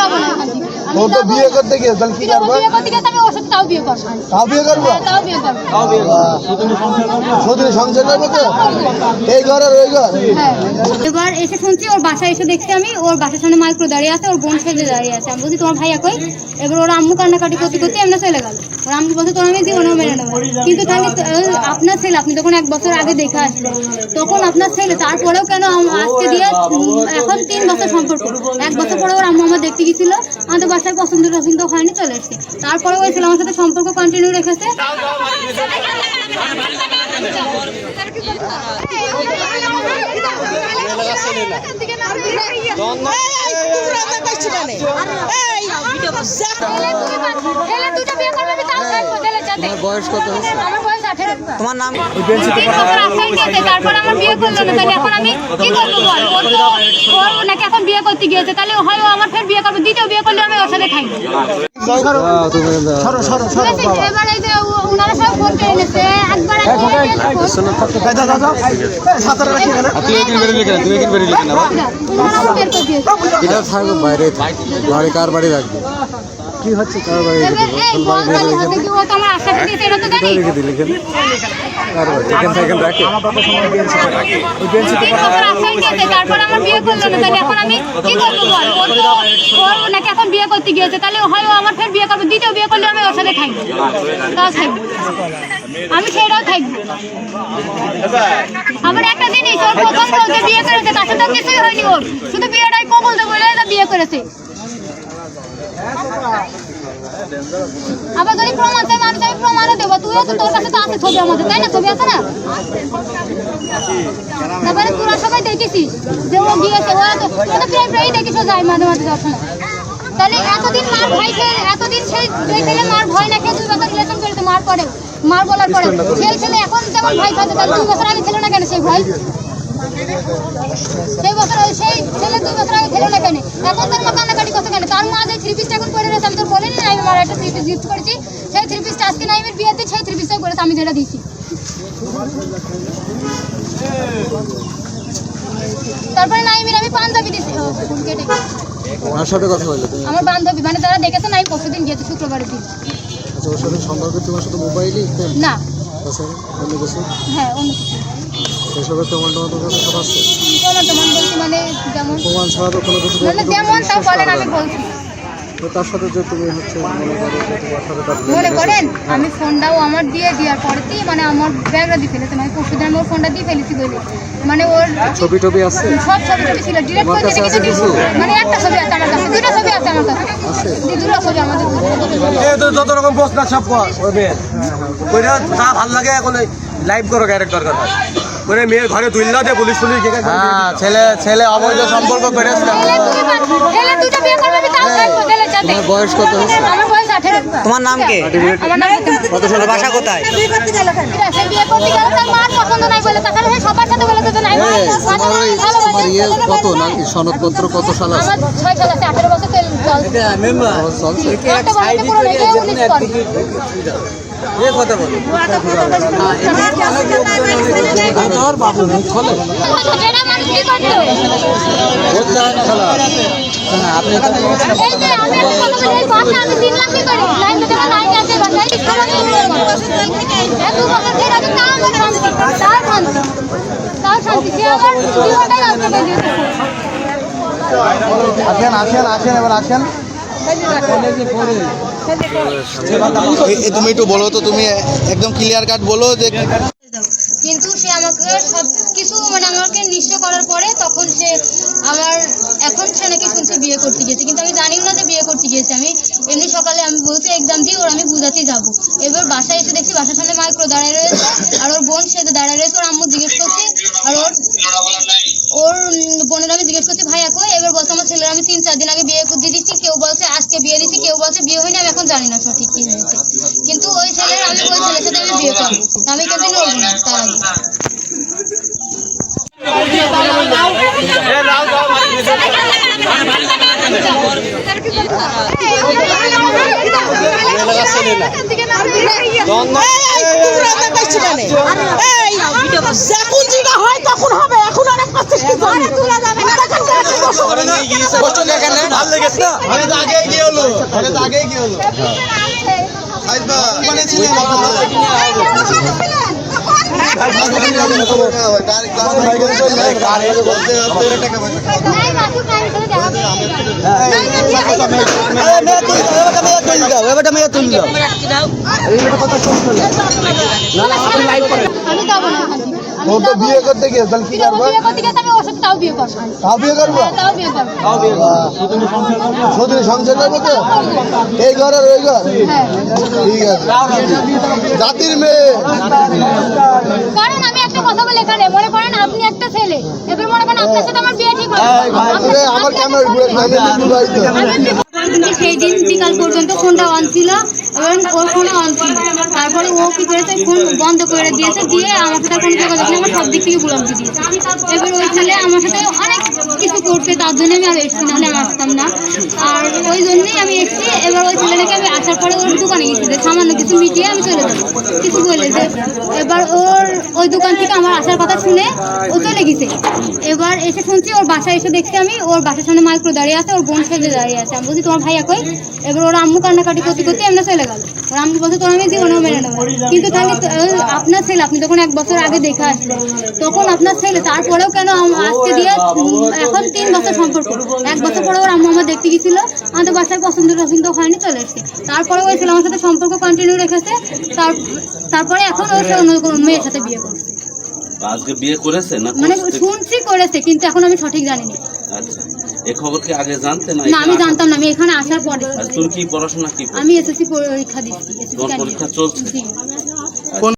যাবো না এখান থেকে। ও তো বিয়ে করতে গিয়ে তাহলে কি করবে? বিয়ে করতে গেছে আমি ওর সাথে তাও বিয়ে করবো। তাও বিয়ে করবো? তাও বিয়ে করবো। শুধু সংসার করবো তো? এই ঘর আর ওই ঘর? এবার এসে শুনছি ওর বাসায় এসে দেখছি আমি ওর বাসার সামনে মাইক্রো দাঁড়িয়ে আছে, ওর বোন ছেলে দাঁড়িয়ে আছে। আমি বলছি তোমার ভাইয়া কই? এবার ওর আম্মু কান্নাকাটি করতে করতে এমনি চলে গেল। ওর আম্মু বলছে তোর আমি জীবনেও মেনে নেবো, কিন্তু তাহলে আপনার ছেলে, আপনি তখন 1 বছর আগে দেখে আসলো, তখন আপনার ছেলে, তারপরেও কেন আজকে দিয়ে এখন 3 বছর সম্পর্ক, 1 বছর পরে ওর আম্মু আমার দেখতে গেছিল, আমাদের বাসায় পছন্দ হয়নি, চলে এসছে। তারপরে ওই ছেলে আমার সাথে সম্পর্ক কন্টিনিউ রেখেছে। বয়স কত হয়েছে? তোমার নাম? তারপর আমার বিয়ে করলো না, তাহলে এখন আমি কি করবো বল? ওর নাকি এখন বিয়ে করতে গিয়েছে, তাহলে হয় ও আমার ফের বিয়ে করবো, দ্বিতীয় বিয়ে করলে আমি ওর সাথে থাকবো। এবার এই যে ওনারা সব ফোন করে এনেছে, একবার বাইরে বাড়ি কার বাড়ি রাখবে? কি হচ্ছে কার বাড়ি? তারপর আমার বিয়ে করলো না, তাহলে এখন আমি কি করবো বল? ওর নাকি এখন বিয়ে করতে গিয়েছে, তাহলে হয় ও আমার ফের বিয়ে করবো, দ্বিতীয় বিয়ে করলে আমি ওর সাথে থাকবো, তাও থাকবো, আমি সেটাও থাকবো। আবার একটা জিনিস, ওর প্রথম বলতে বিয়ে করেছে, তার সাথে কিছুই হয়নি, ওর শুধু বিয়েটাই কবুল তো বলে বিয়ে করেছে। আবার যদি প্রমাণ চাই মানুষ, আমি প্রমাণও দেবো, তুইও তো, তোর কাছে তো আছে ছবি আমাদের, তাই না? ছবি আছে না? তারপরে তোরা সবাই দেখেছিস যে ও গিয়েছে, ও তো প্রায় দেখিস যায় মাঝে মাঝে যখন। তাহলে এতদিন মার ভয় খেয়ে, এতদিন সেই ছেলে মার ভয় না খেয়ে 2 বছর রিলেশন করেছে, মার পরে, মার বলার পরে সেই ছেলে এখন যেমন ভয় খাচ্ছে, তাহলে 2 বছর আগে ছিল না কেন সেই ভয়? সেই বছর সেই ছেলে 2 বছর আগে খেলো না কেন? এখন তার মা কান্নাকাটি করছে কেন? তার মা যে 3 পিসটা এখন পরে রয়েছে, আমি তোর বলিনি না, আমি আমার একটা 3 পিস গিফট করেছি, সেই 3 পিসটা আজকে নাইমের বিয়েতে সেই 3 পিসটাই করেছে, আমি যেটা দিয়েছি। তারপরে নাইমের আমি পাঞ্জাবি দিয়েছি। ওনার সাথে কথা বললে তুমি? আমার বান্ধবী, মানে তারা দেখেছে নাইম পরশুদিন গিয়েছে, শুক্রবারের দিন। আচ্ছা, ওর সাথে সম্পর্ক তোমার সাথে মোবাইলই? না, অন্য কিছু? হ্যাঁ অন্য কিছু। এসবের প্রমাণ তোমাদের কাছে সব আছে? প্রমাণ বলছি মানে যেমন প্রমাণ ছাড়া তো কোনো কিছু মানে যেমন তাও বলেন, আমি বলছি। তার সাথে যে তুমি হচ্ছে মনে করেন আমি ফোনটাও আমার দিয়ে দেওয়ার পরেতেই মানে আমার ব্যাগটা দিয়ে ফেলেছে, মানে পরশুদিন আমি ওর ফোনটা দিয়ে ফেলেছি বলে, মানে ওর ছবি টবি আছে? সব ছবি টবি ছিল, ডিরেক্ট করে দিয়েছি। মানে একটা ছবি আছে আমার কাছে, 2টা ছবি আছে আমার কাছে, 2টা ছবি আমাদের। যত রকম প্রশ্ন সব ওইটা যা ভাল লাগে এখন লাইভ করো ক্যারেক্টার কথা করে মেয়ের ঘরে দুইলা দিয়ে পুলিশ পুলিশ ছেলে অবৈধ সম্পর্ক করেছিল। তোমার বয়স কত হয়েছে? আমার বয়স 18। তোমার নাম কে? আমার নাম কত সালে? বাসা কোথায়? বিয়ে করতে গেল তার মার পছন্দ নাই বলে, তাছাড়া সে সবার সাথে বলে তো নাই। তোমার ইয়ে কত নাকি সনদপত্র কত সাল আছে? আমার 6 সাল আছে, 18 বছর চলছে। কথা বলো। বাবু মুখ খোলে। আসেন এবার আসেন। তুমি একটু বলো তো, তুমি একদম ক্লিয়ার কাট বলো যে। কিন্তু সে আমাকে সব কিছু মানে আমাকে নিশ্চয় করার পরে তখন সে আমার এখন সে নাকি শুনছে বিয়ে করতে গিয়েছে, কিন্তু আমি জানিও না যে বিয়ে করতে গিয়েছে। আমি এমনি সকালে আমি বলছি এক্সাম দিয়ে ওর আমি বুঝাতে যাবো, এবার বাসায় এসে দেখছি বাসার সামনে মাইক্রো দাঁড়ায় রয়েছে, আর ওর বোন সে দাঁড়ায় রয়েছে। ওর আম্মু জিজ্ঞেস করছে, আর ওর বোনের আমি জিজ্ঞেস করছি ভাইয়া কই? এবার বলছে আমার ছেলের আমি 3-4 দিন আগে বিয়ে দিয়ে দিচ্ছি, কেউ বলছে আজকে বিয়ে দিচ্ছি, কেউ বলছে বিয়ে হয়নি, আমি এখন জানি না সঠিক কি হয়েছে। কিন্তু ওই ছেলের আমি ওই ছেলের সাথে আমি বিয়ে করবো, আমি কিন্তু নড়বো না তার আগে। যখন যেটা হয় তখন হবে, এখন অনেক কষ্ট এখানে ভালো লেগেছে না অনেক আগে কি হলো অনেক আগে কি হলো আইবা মানে ছিলেন আমি যাবো না ও তো বিয়ে করতে গিয়ে তাহলে কি করবো বিয়ে করতে গেছে আমি ওর সাথে তাও বিয়ে করবো তাও বিয়ে করবো তাও বিয়ে করবো শুধু সংসার করবো তো এই ঘর আর ওই ঘর হ্যাঁ ঠিক আছে জাতির মেয়ে কারণ আমি একটা কথা বলে এখানে মনে করেন আপনি একটা ছেলে এবার মনে করেন আপনার সাথে আমার বিয়ে ঠিক হবে আমার ক্যামেরা ঘুরে আমি বিবাহিত সেই দিন বিকাল পর্যন্ত ফোনটা অন ছিল এবং ওর ফোনে অন ছিল তারপরে ও কি করেছে ফোন বন্ধ করে দিয়েছে দিয়ে আমার সাথে কোনো যোগাযোগ নেই আমার সব দিক থেকে গুলাম দিয়েছে এবার ওই ছেলে আমার সাথে অনেক কিছু করছে তার জন্য আমি আর এসছি নাহলে আমি আসতাম না আর ওই জন্যই আমি এসছি এবার ওই ছেলেটাকে আমি আসার পরে ওর দোকানে গেছি যে সামান্য কিছু মিটিয়ে আমি চলে যাবো কিছু বলে যে এবার ওর ওই দোকান থেকে আমার আসার কথা শুনে ও চলে গেছে এবার এসে শুনছি ওর বাসায় এসে দেখছি আমি ওর বাসার সামনে মাইক্রো দাঁড়িয়ে আছে ওর বোন ছেলে দাঁড়িয়ে আছে আমি বলছি তোমার ভাইয়া কই এবার ওর আম্মু কান্নাকাটি করতে করতে এমনি চলে গেল ওর আম্মু বলছে তোর আমি জীবনেও মেনে নেবো কিন্তু তাহলে আপনার ছেলে আপনি যখন 1 বছর আগে দেখে আসলেন তখন আপনার ছেলে তারপরেও কেন আজকে দিয়ে এখন 3 বছর সম্পর্ক 1 বছর পরে ওর আম্মু আমার দেখতে গেছিল আমাদের বাসায় পছন্দ হয়নি চলে এসছে তারপরে ওই ছেলে আমার সাথে সম্পর্ক কন্টিনিউ রেখেছে তারপরে এখন ওর অন্য কোনো মেয়ের সাথে বিয়ে করছে আজকে বিয়ে করেছে না মানে শুনছি করেছে কিন্তু এখন আমি সঠিক জানি না আচ্ছা এই খবর কি আগে জানতে না না আমি জানতাম না আমি এখানে আসার পরে আর তোর কি পড়াশোনা কি আমি এসএসসি পরীক্ষা দিচ্ছি তোর পরীক্ষা চলছে জি